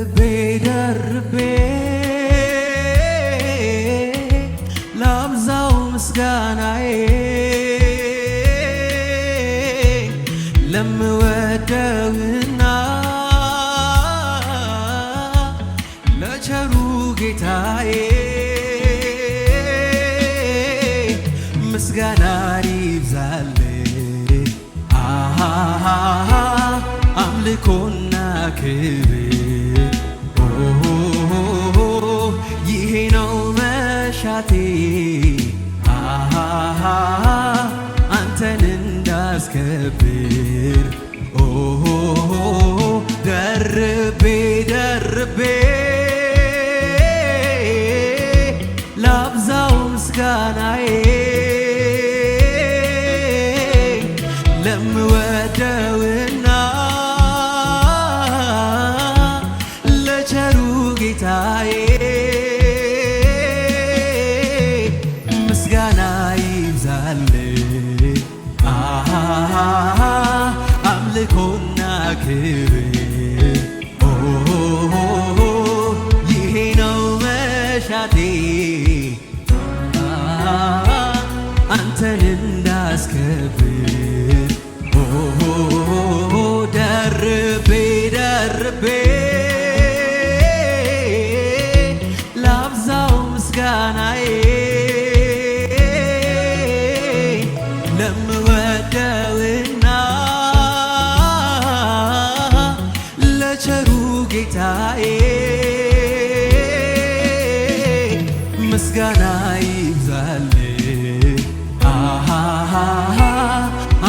ደርቤ ላብዛው ምስጋናዬ ለምወደውና ለቸሩ ጌታዬ ምስጋና ይብዛልኝ አምልኮና ክብር ይሄ ነው መሻቴ አንተን እንዳስከብር ደርቤ ላብዛው ምስጋናዬ ለምወደውና ለቸሩ ጌታዬ ምስጋና ይብዛልኝ አምልኮና ክብር ይሄ ነው መሻቴ አንተን እንዳስከብር ደርቤ ላብዛው ምስጋናዬ ለምወደውና ለቸሩ ጌታዬ ምስጋና ይብዛልኝ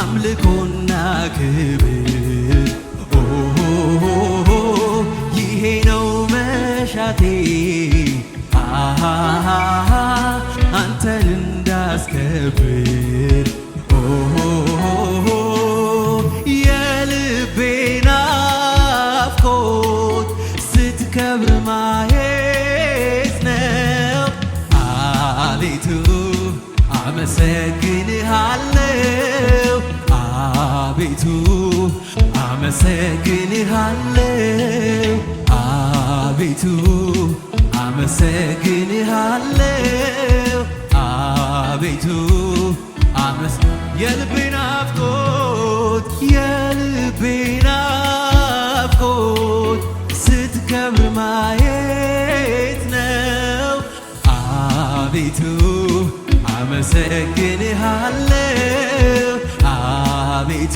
አምልኮና ክብር ይሄ ነው መሻቴ አንተን እንዳስከብር የልቤ ናፍቆት ስትከብር ማየት ነው አቤቱ አመሰግንሃለሁ አቤቱ አመሰግንሃለሁ አቤቱ አመሰግንሃለሁ አቤቱ የልቤ ናፍቆት ስትከብር ማየት ነው አቤቱ አመሰግንሃለሁ አቤቱ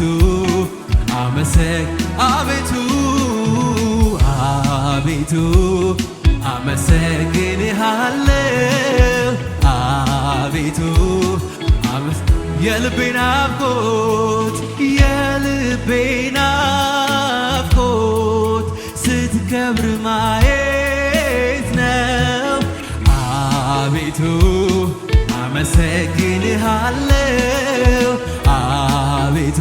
አመሰግንሃለሁ አቤቱ የልቤ ናፍቆት ስትከብር ማየት ነው አቤቱ አመሰግንሃለሁ አቤቱ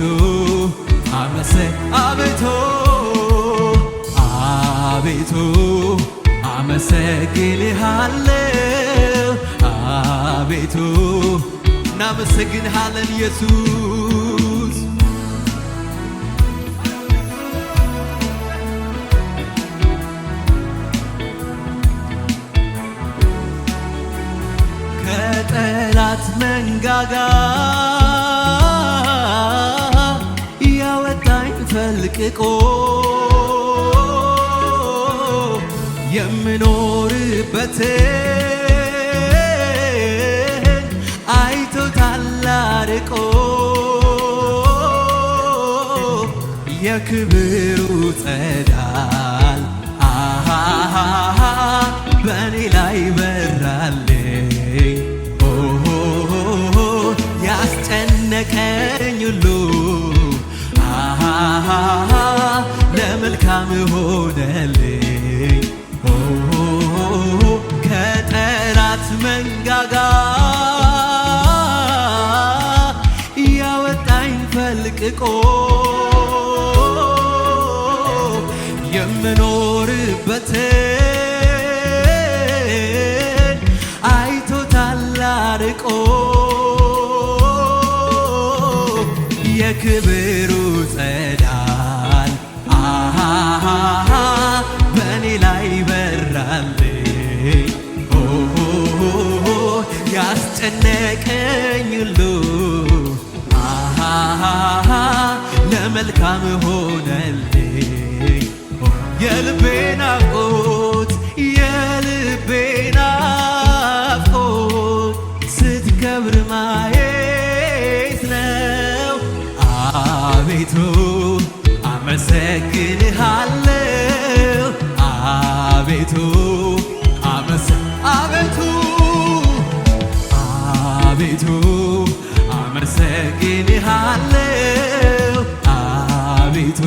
አመሰግንሃለሁ አቤቱ እናመሰግንሃለን ኢየሱስ ከጠላት መንጋጋ ያወጣኝ ፈልቅቆ የምኖርበትን አይቶታል አርቆ የክብሩ ጸዳል በእኔ ላይ በራልኝ ያስጨነቀኝ ሁሉ ለመልካም ሆነልኝ ከጠላት መንጋጋ ያወጣኝ ፈልቅቆ የምኖርበትን አይቶታል አርቆ የክብሩ ጸዳል በእኔ ላይ ያስጨነቀኝ ሁሉ ለመልካም ሆነልኝ። የልቤ ናፍቆት የልቤ ናፍቆት ስትከብር ማየት ነው። አቤቱ አመሰግንሃለሁ አቤቱ አቤቱ አቤቱ አመሰግንሃለሁ አቤቱ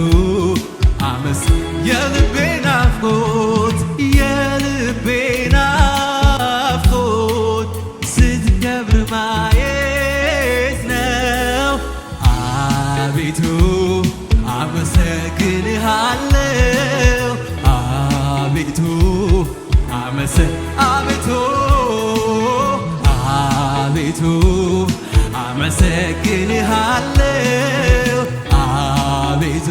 የልቤ ናፍቆት የልቤ ናፍቆት ስትከብር ማየት ነው። አቤቱ አመሰግንሃለሁ አቤቱ አቤቱ አቤቱ አመሰግንሃለሁ አቤቱ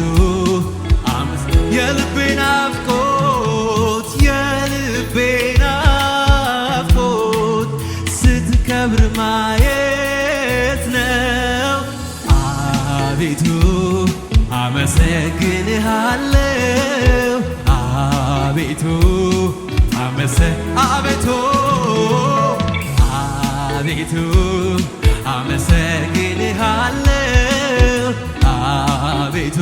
የልቤ ናፍቆት የልቤ ናፍቆት ስትከብር ማየት ነው። አቤቱ አመሰግንሃለሁ አቤቱ አቤቱ አቤቱ አመሰግንሃለሁ አቤቱ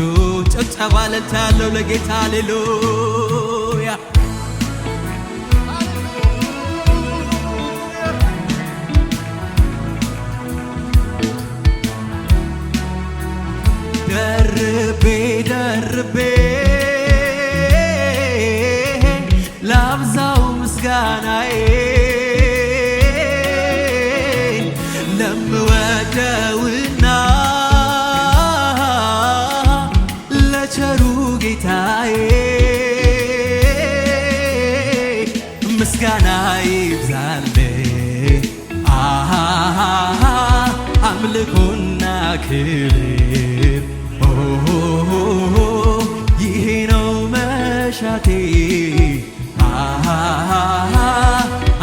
ጭብጨባ ለታለው ለጌታ ሃሌሉያ ደርቤ ደርቤ ላብዛው ምስጋናዬ ለምወደውና ለቸሩ ጌታዬ ምስጋና ይብዛልኝ አምልኮና ክብር ይሄ ነው መሻቴ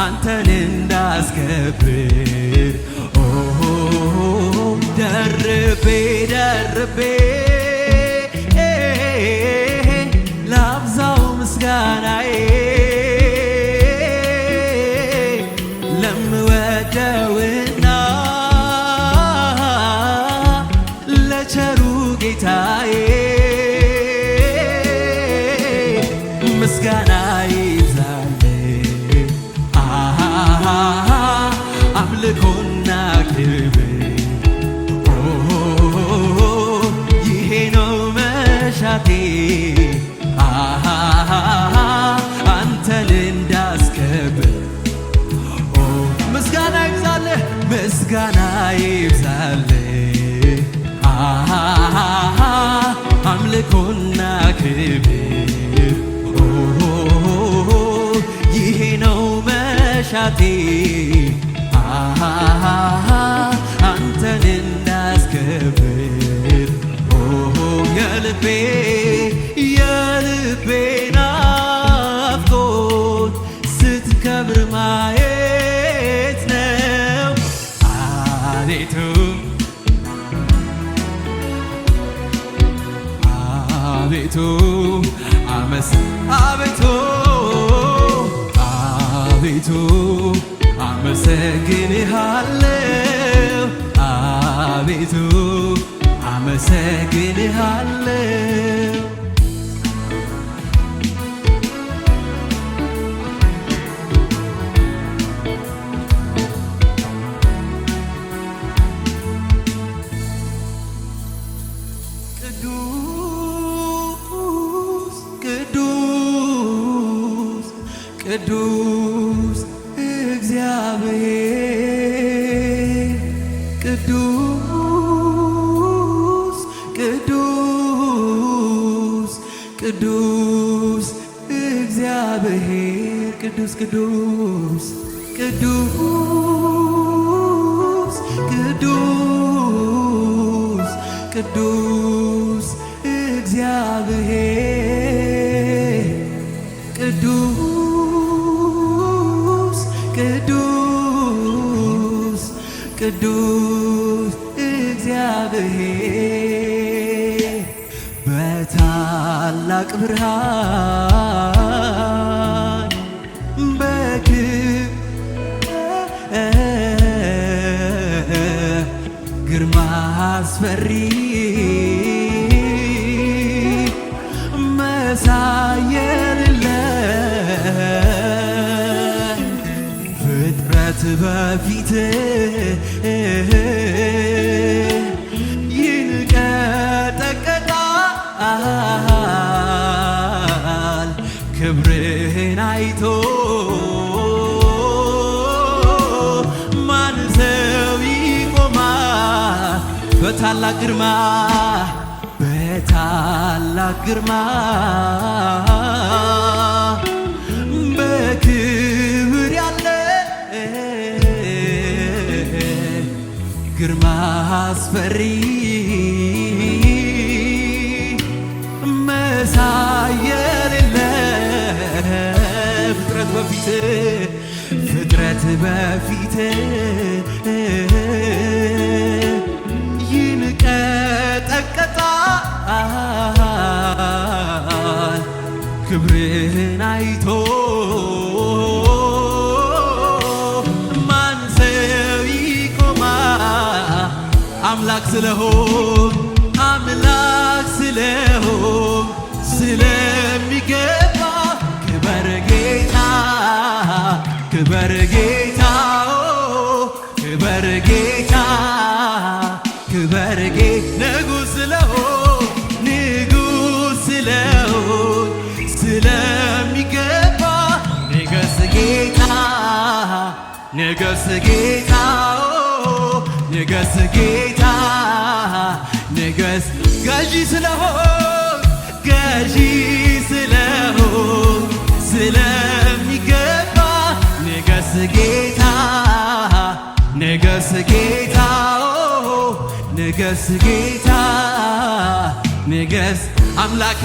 አንተን እንዳስከብር ደርቤ ደርቤ ላብዛው ምስጋናዬ ለምወደውና ለቸሩ ጌታዬ ምስጋና ይብዛልኝ አምልኮና ክብር ይሄ ነው መሻቴ አንተን እንዳስከብር ምስጋና ይብዛልህ ምስጋና ይብዛልህ አምልኮና ክብር ይሄ ነው መሻቴ አንተን እንዳስከብር የልቤ የልቤ ናፍቆት ስትከብር ማየት ነው። አቤቱ አቤቱ አቤቱ አቤቱ አመሰግንሃለሁ አቤቱ አመሰግንሃለሁ ቅዱስ እግዚአብሔር ቅዱስ ቅዱስ ቅዱስ እግዚአብሔር ቅዱስ ቅዱስ ቅዱስ ቅዱስ ቅዱስ እግዚአብሔር ቅዱስ ቅዱስ ቅዱስ እግዚአብሔር በታላቅ ብርሃን ግርማ አስፈሪ መሳይ የሌለው ፍጥረት በፊትህ ይንቀጠቀጣል ክብርህን አይቶ ማን ሰው ይቆማል በታላቅ ግርማ በታላቅ ግርማ በክብር ያለ ግርማ አስፈሪ መሳይ የሌለው ፍጥረት በፊትህ ይንቀጠቀጣል ክብርህን አይቶ ማን ሰው ይቆማል አምላክ ስለሆን ስለሚገባ ክበር ጌታ ክበር ጌታ ክበር ጌታ ክበር ንጉሥ ስለሆን ስለሚገባ ንገስ ጌታ ንገስ ጌታ ንገስ ጌታ ንገስ ገዢ ስለሆን ስለሚገባ ንገስ ጌታ ንገስ ጌታ ንገስ ጌታ ንገስ አምላኬ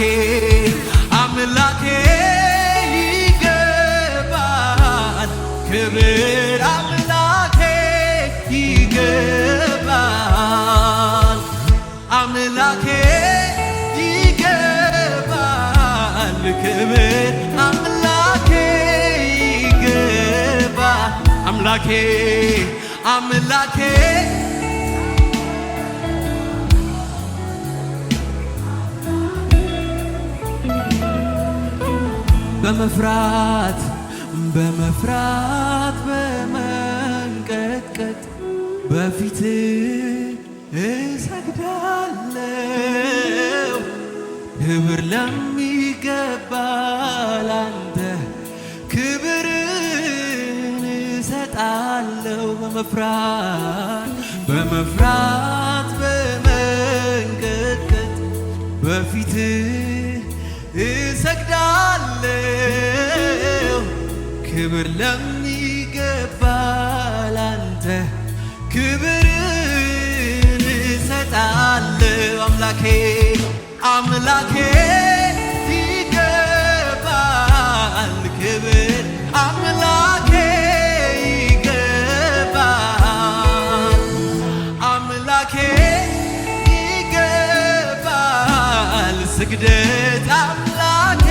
ይገባል ክብር አምላኬ ይገባል አምላኬ ይገባል ክብር አምላኬ ይገባል አምላኬ በመፍራት በመንቀጥቀጥ በፊትህ እሰግዳለሁ ክብር ለሚገባ ላንተ ክብርን እሰጣለሁ በመፍራት በመንቀጥቀጥ በፊትህ እሰግዳለሁ ክብር ለሚገባ ላንተ ክብርን እሰጣለሁ አምላኬ ይገባል ክብር አምላኬ ይገባል አምላኬ ይገባል ስግደት አምላኬ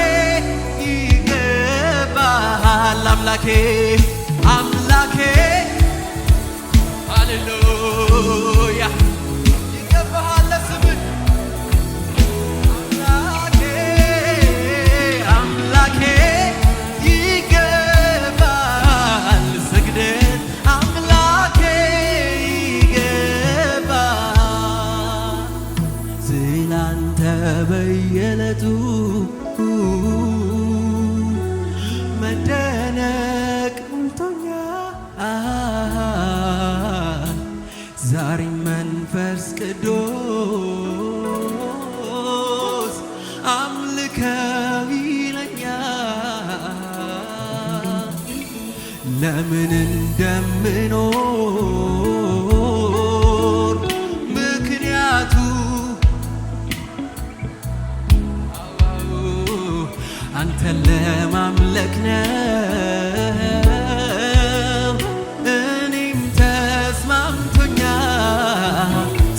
ይገባል አምላኬ ሃሌሉያ ይገባል ለስምህ አምላኬ ይገባል ስግደት አምላኬ ይገባል ስላንተ በየዕለቱ መደነቅ ሞልቶኛል ዛሬም መንፈስ ቅዱስ አምልከው ይለኛል ለምን እንደምኖር ምክንያቱ አንተን ለማምለክ ነው እኔም ተስማምቶ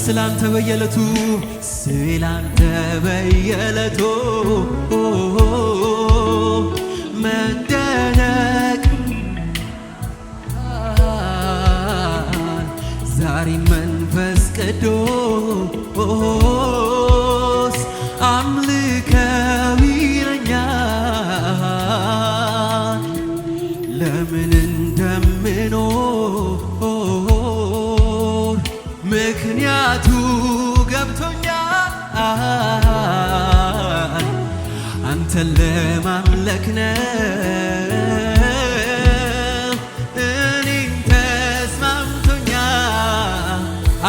ስላንተ በየዕለቱ ስላንተ በየዕለቱ መደነቅ ዛሬ መንፈስ ቅዱስ አምልከው ይለኛል ለምን እንደምኖር ምክንያቱ ገብቶኛል አንተን ለማምለክ ነው እኔን ተስማምቶኛል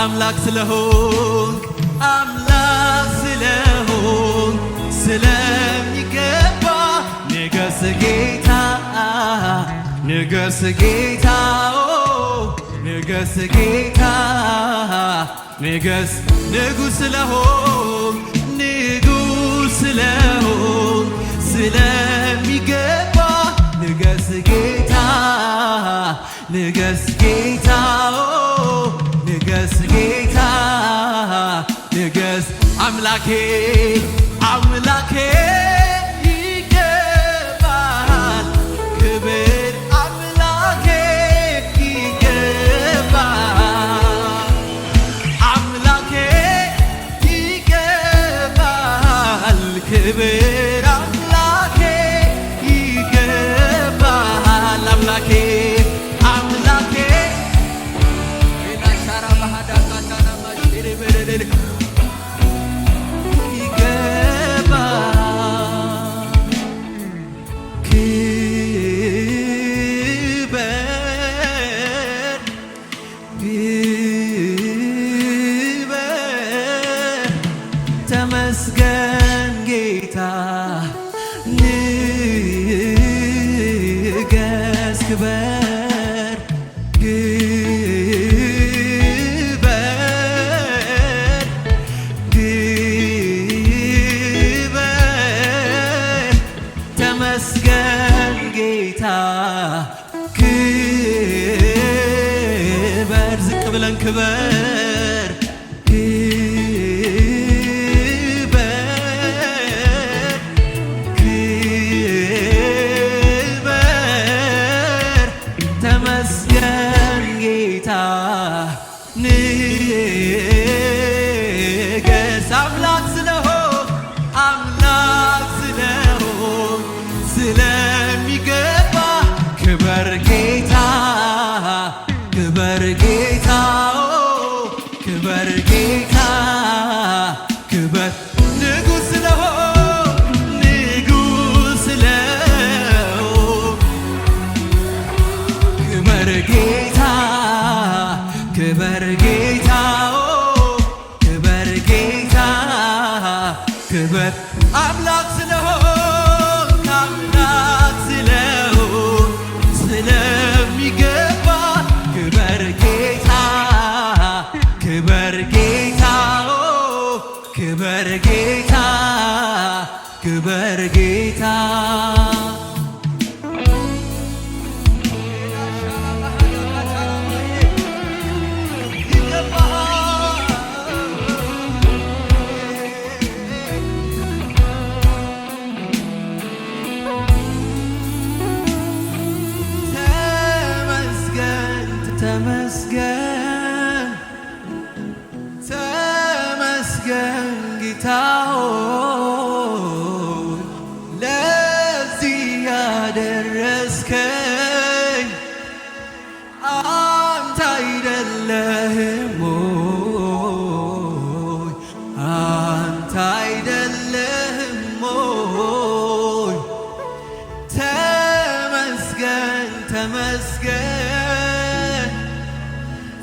አምላክ ስለሆንክ ስለሚገባ ንገስ ጌታ ንገስ ጌታ ንገስ ጌታ ንገስ ንጉሥ ስለሆንክ ስለሚገባ ንገስ ጌታ ንገስ ጌታ ንገስ ጌታ ንገስ አምላኬ ይገባል ክብር አምላኬ ይገባል አምላኬ ይገባል ክብር አምላኬ ይገባል አምላኬ ተመስገን ጌታ ንገስ ክበር ተመስገን ጌታ ክበር ዝቅ ብለን ክበር ተመስገን ጌታ ንገስ አምላክ ስለሆንክ ስለሚገባ ክበር ጌታ ክበር ጌታ ክበር ጌታ ክበር ንጉሥ ስለሆንክ ክበር ጌታ ክበር ጌታ ክበር ጌታ ክበር አምላክ ስለሆንክ ስለሚገባ ክበር ጌታ ክበር ጌታ ክበር ጌታ ክበር ጌታ ተመስገን ጌታ ሆይ ለዚህ ያደረስከኝ አንተ አይደለህም ሆይ አንተ አይደለህም ሆይ ተመስገን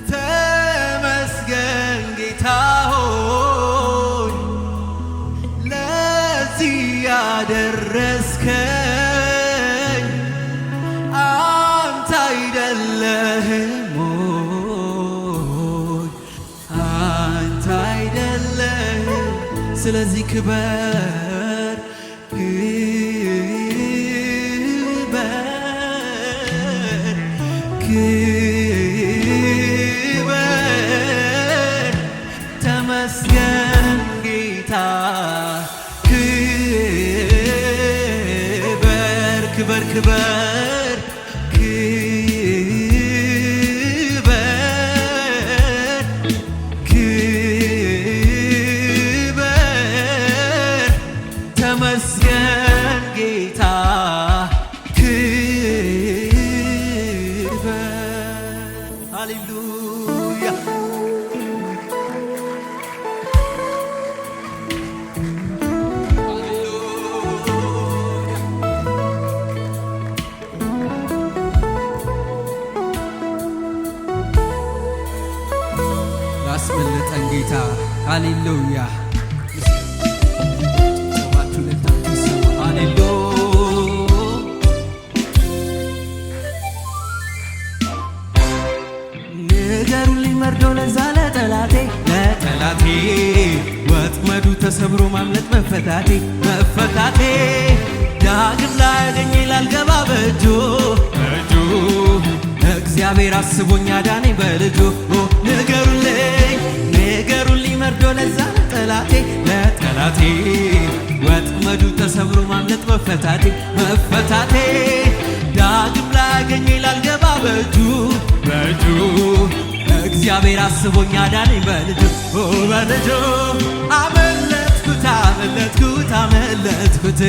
ተመስገን ጌታ ሆይ ለዚህ ያደረስከኝ አንተ አይደለህም ሆይ አንተ አይደለህም ስለዚህ ክበር ክበር ክበር ክበር ክበር ክበር ተመስገን ጌታ ክበር ሃሌሉያ ላስመለጠን ጌታ ሃሌሉያ ሰባቱ ለታቱ ሰማ ሃሌሉያ ንገሩልኝ መርዶ ለዛ ለጠላቴ ወጥመዱ ተሰብሮ ማምለጥ መፈታቴ ዳግም ላያገኝ ላልገባ በእጁ እግዚአብሔር አስቦኝ አዳነኝ በልጁ ንገሩልኝ መርዶ ለዛ ለጠላቴ ወጥመዱ ተሰብሮ ማምለጥ መፈታቴ ዳግም ላያገኝ ላልገባ በእጁ እግዚአብሔር አስቦኝ አዳነኝ በልጁ አመለጥኩት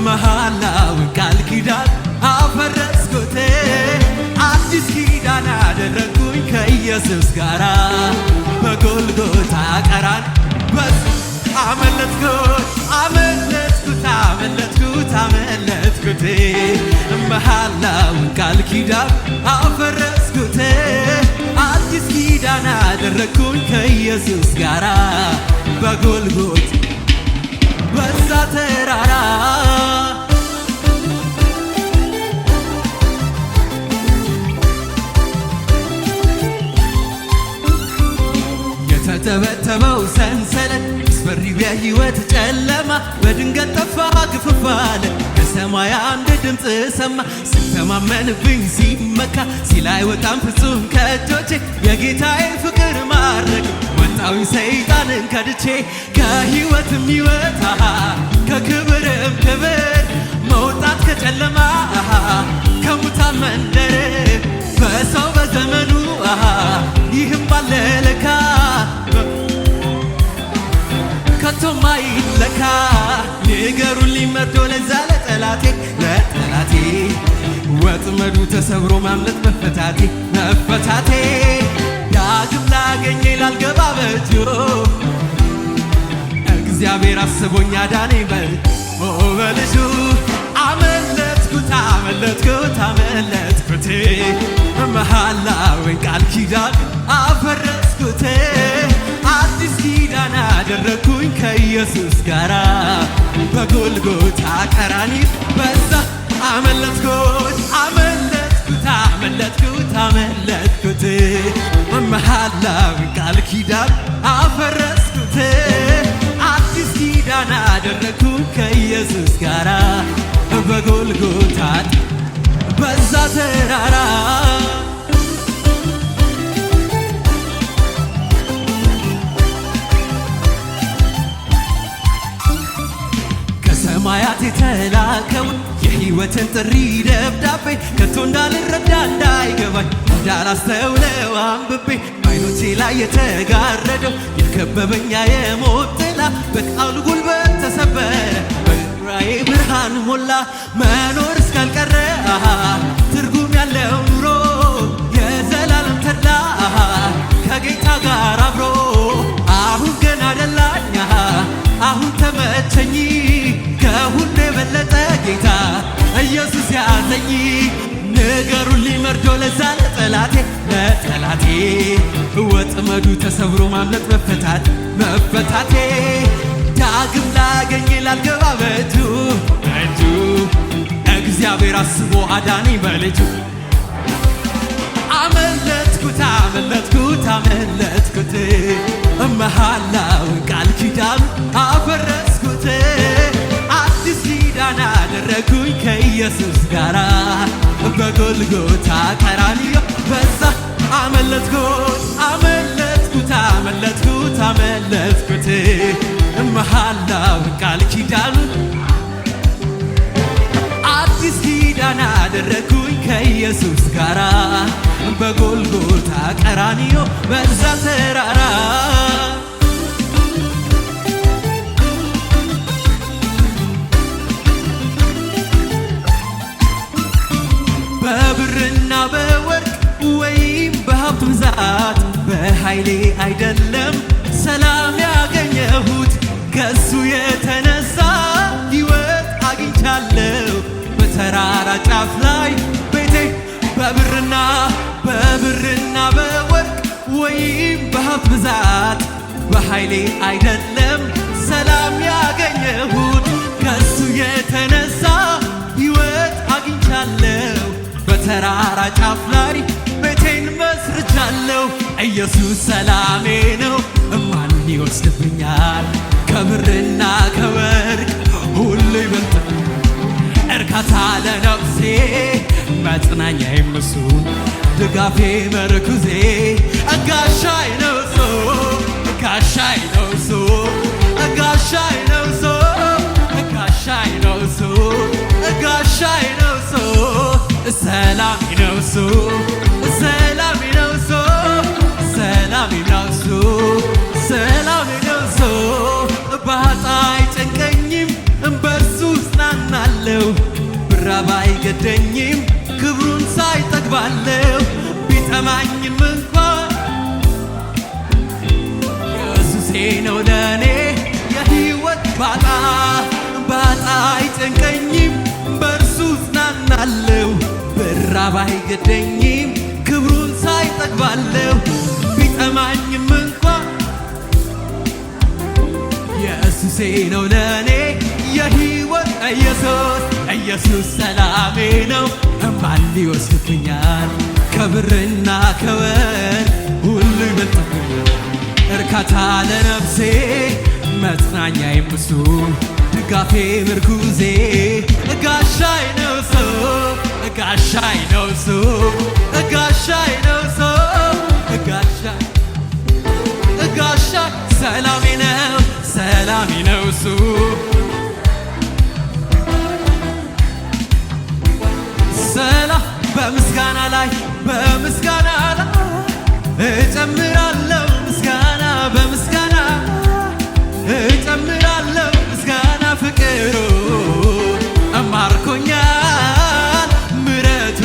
መሃላውን ቃል ኪዳን አፈረስኩት አዲስ ኪዳን አደረግኩኝ ከኢየሱስ ጋራ በጎልጎታ ቀራን አመለጥኩት መሃላውን ቃል ኪዳን አፈረስኩት አዲስ ኪዳን አደረግኩኝ ከኢየሱስ ጋራ በጎልጎታ በዛ ተራራ የተተበተበው ሰንሰለት አስፈሪው የሕይወት ጨለማ በድንገት ጠፋ ግፍፍ አለ ከሰማይ አንድ ድምፅ ሰማ ሲተማመንብኝ ሲመካ ሲል አይወጣም ፍጹም ከእጆቼ የጌታዬ ፍቅር ማረክ ወጣሁኝ ሰይጣንን ከድቼ ከሕይወትም ሕይወት ከክብርም ክብር መውጣት ከጨለማ ከሙታን መንደር በሰው በዘመኑ ይህም ባለለካ ከቶም አይለካ ንገሩልኝ መርዶ ለዛ ለጠላቴ ወጥመዱ ተሰብሮ ማምለጥ መፈታቴ ዳግም ላገኘ ላልገባ በእጁ እግዚአብሔር አስቦኝ አዳነኝ በልጁ አመለጥኩት መሃላውን ቃል ኪዳን አፈረስኩት አዲስ ኪዳን አደረግኩኝ ከኢየሱስ ጋራ በጎልጎታ ቀራንዮ በዛ አመለጥኩት መሃላውን ቃል ኪዳን አፈረስኩት አዲስ ኪዳን አደረግኩኝ ከኢየሱስ ጋራ በጎልጎታ በዛ ተራራ ከሰማያት የተላከውን የሕይወትን ጥሪ ደብዳቤ ከቶ እንዳልረዳ እንዳይገባኝ እንዳላስተውለው አንብቤ በዓይኖቼ ላይ የተጋረደው የከበበኛ የሞት ጥላ በቃሉ ጉልበት ተሰበረ በራእዬ ብርሃን ሞላ መኖር እስካልቀረ ትርጉም ያለው ኑሮ የዘላለም ተድላ ከጌታ ጋር አብሮ አሁን ገና ደላኝ አሁን ተመቸኝ ከሁሉ የበለጠ ጌታ ኢየሱስ ያዘኝ ንገሩልኝ መርዶ ለዛ ለጠላቴ ወጥመዱ ተሰብሮ ማምለጥ መፈታቴ ዳግም ላገኝ ላልገባ በእጁ እግዚአብሔር አስቦ አዳነኝ በልጁ አመለጥኩት መሃላውን ቃል ኪዳን አፈረስኩት አዲስ ኪዳን አደረግኩኝ ከኢየሱስ ጋራ በጎልጎታ ቀራንዮ በዛ አመለጥኩት መሃላውን ቃል ኪዳን አደረግኩኝ ከኢየሱስ ጋራ በጎልጎታ ቀራንዮ በዛ ተራራ በብርና በወርቅ ወይም በሀብት ብዛት በኃይሌ አይደለም ሰላም ያገኘሁት ከሱ የተነሳ ሕይወት አግኝቻለሁ በተራራ ጫፍ ላይ ቤቴ በብርና በወርቅ ወይም በሀብት ብዛት በኃይሌ አይደለም ሰላም ያገኘሁት ከሱ የተነሳ ሕይወት አግኝቻለሁ በተራራ ጫፍ ላይ ቤቴን መስርቻለሁ ኢየሱስ ሰላሜ ነው ማን ይወስድብኛል ከብርና ከወርቅ ሁሉ ይበልጣል እርካታ ለነፍሴ መጽናኛዬም እሱ ድጋፌ መርኩዜ ጋሻዬ ነው እሱ ጋሻዬ ነው እሱ ጋሻዬ ነው እሱ ጋሻዬ ነው እሱ ጋሻዬ ነው እሱ ሰላሜ ነው እሱ ሰላሜ ነው እሱ ሰላሜ ነው እሱ ሰላሜ ነው እሱ ባጣ አይጨንቀኝም በእርሱ እጽናናለሁ ብራብ አይገደኝም ክብሩን ሳይ ጠግባለሁ ቢጠማኝም እንኳን ኢየሱሴ ነው ለኔ የሕይወት ባጣ አይጨንቀኝም በእርሱ እጽናናለሁ ብራብ አይገደኝም ክብሩን ሳይ ጠግባለሁ ቢጠማኝም እንኳን ኢየሱሴ ነው ለኔ የሕይወት ኢየሱስ ሰላሜ ነው ማን ይወስድብኛል ከብርና ከወርቅ ሁሉ ይበልጣል እርካታ ለነፍሴ መጽናኛዬም እሱ ድጋፌ ምርኩዜ ጋሻዬ ነው እሱ ጋሻዬ ነው እሱ ጋሻዬ ነው እሱ ጋሻዬ ሰላሜ ነው እሱ ሰላም በምስጋና ላይ እጨምራለሁ ምስጋና በምስጋና እጨምራለሁ ምስጋና ፍቅሩ ማርኮኛል ምሕረቱ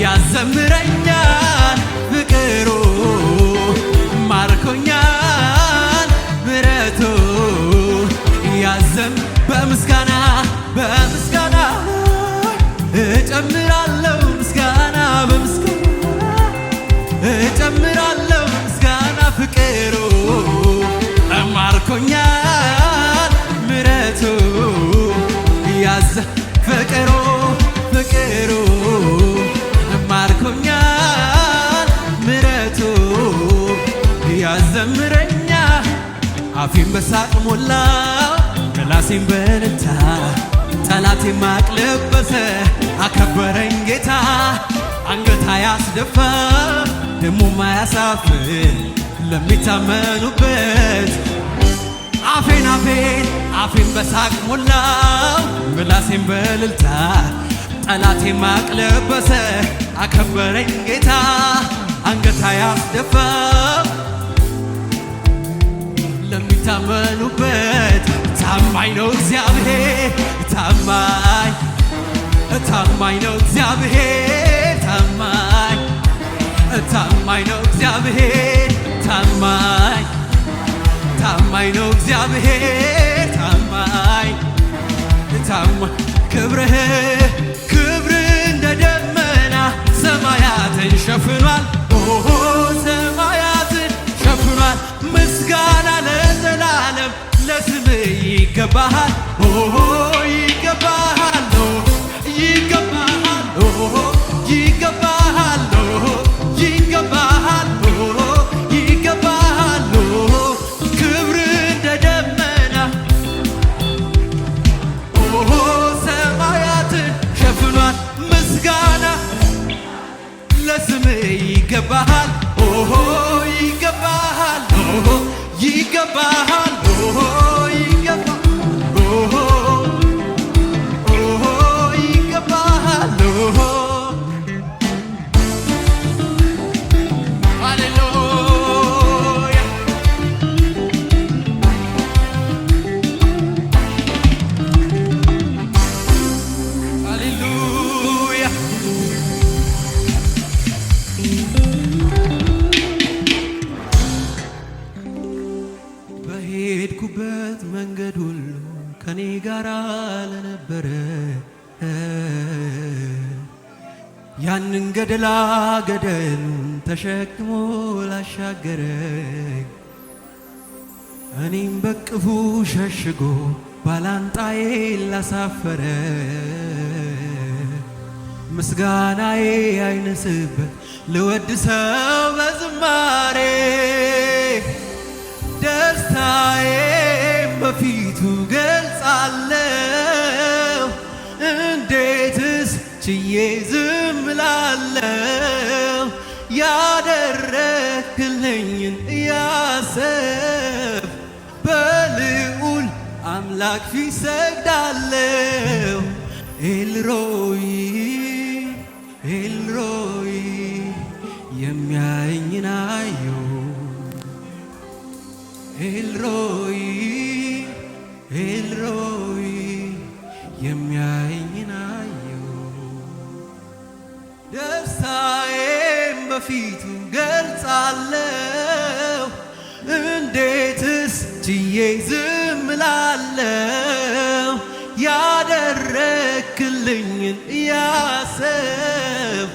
ያዘምረኛል ፍቅሩ ማርኮኛል ምሕረቱ በምስጋና እጨምራለሁ ምስጋና በምስጋና እጨምራለሁ ምስጋና ፍቅሩ ማርኮኛል ምሕረቱ ፍቅሩ ማርኮኛል ምሕረቱ ያዘምረኛል አፌን በሳቅ ሞላው ምላሴን በእልልታ ጠላቴን ማቅ ለበሰ አከበረኝ ጌታ አንገት አያስደፋ ደሞም አያሳፍር ለሚታመኑበት አፌን በሳቅ ሞላው ምላሴን በእልልታ ጠላቴን ማቅ ለበሰ አከበረኝ ጌታ አንገት አያስደፋ ለሚታመኑበት ታማኝ ነው እግዚአብሔር ታማኝ ነው እግዚአብሔር ታማኝ ነው እግዚአብሔር ታማኝ ነው እግዚአብሔር ታማኝ ክብር እንደ ደመና ሰማያትን ሸፍኗል ሰማያትን ሸፍኗል ምስጋና ለዘላለም ለስምህ ይገባሃል ይገባሃል ክብር እንደ ደመና ሰማያትን ሸፍኗል ምስጋና ለስምህ ይገባሃል ይገባሃል ይገባሃል ያንን ገደላ ገደሉን ተሸክሞ ላሻገረኝ እኔም በቅፉ ሸሽጎ ባላንጣዬ ላሳፈረ ምስጋናዬ አይነስበት ልወድሰው በዝማሬ ደስታዬም በፊቱ ገልጻለሁ እንዴትስ ችዬ ዝም እላለሁ ያደረክልኝን እያሰብኩ በልዑል አምላክ ፊት ሰግዳለሁ ኤልሮይ ኤልሮይ የሚያየኝን አየሁ ኤልሮይ ኤልሮይ የሚያየኝን አየሁ ደስታዬም በፊቱ ገልጻለሁ እንዴትስ ችዬ ዝም እላለሁ ያደረክልኝን እያሰብኩ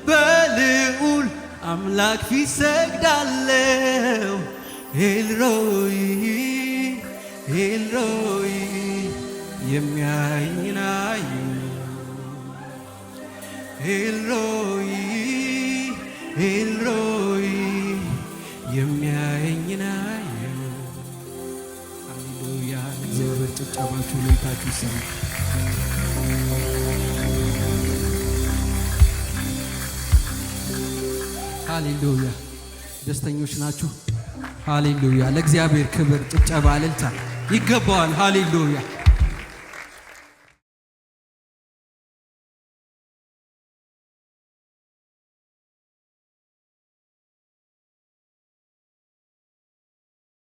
በልዑል አምላክ ፊት ሰግዳለሁ ኤልሮይ ኤልሮይ የሚያየኝን አየሁ ኤልሮይ ኤልሮይ የሚያየኝን አየሁ። ሃሌሉያ! እግዚአብሔር ጭብጨባችሁ ሁኔታችሁ ይሰማ። ሃሌሉያ! ደስተኞች ናችሁ? ሃሌሉያ! ለእግዚአብሔር ክብር ጭብጨባ እልልታ ይገባዋል። ሃሌሉያ!